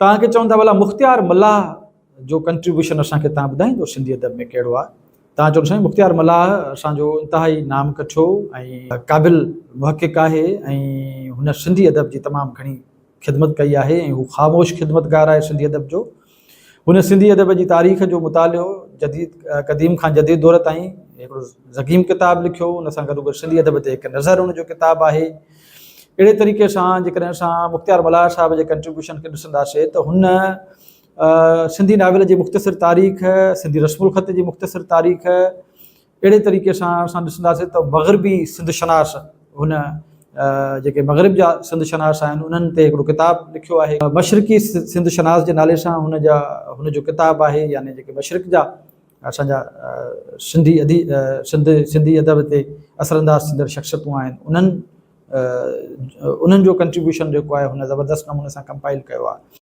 तव्हांखे चवनि था भला मुख़्तियार मल्लाह जो कंट्रीब्यूशन असांखे तव्हां ॿुधाईंदो सिंधी अदब में कहिड़ो आहे? तव्हां चओ साईं मुख़्तियार मल्लाह असांजो इंतिहाई नाम कठो ऐं क़ाबिल मुहक़िक़ आहे ऐं हुन सिंधी अदब जी तमामु घणी ख़िदमत कई आहे ऐं हू ख़ामोश ख़िदमतगार आहे सिंधी अदब जो। हुन सिंधी अदब जी तारीख़ जो मुतालियो क़दीम खां जदीद दौर ताईं हिकिड़ो ज़कीम किताबु लिखियो। उन सां गॾोगॾु सिंधी अदब ते हिकु नज़र हुनजो किताबु आहे। अहिड़े तरीक़े सां जेकॾहिं असां मुख़्तियार मल्लाह साहिब जे कंट्रीब्यूशन खे ॾिसंदासीं त हुन सिंधी नाविल जी मुख़्तसिर तारीख़, सिंधी रस्मुल ख़त जी मुख़्तसिर तारीख़, अहिड़े तरीक़े सां असां ॾिसंदासीं त मग़रबी सिंध शनास, हुन जेके मग़रिब जा सिंध शनास आहिनि उन्हनि ते हिकिड़ो किताबु लिखियो आहे। मशरिक़ी सिंध शनास जे नाले सां हुनजो किताबु आहे। यानी जेके मशरिक़ जा असांजा सिंधी अदब ते असरअंदाज़ थींदड़ शख़्सियतूं आहिनि उन्हनि जो कंट्रीब्यूशन जेको आहे हुन ज़बरदस्त नमूने सां कंपाइल कयो आहे।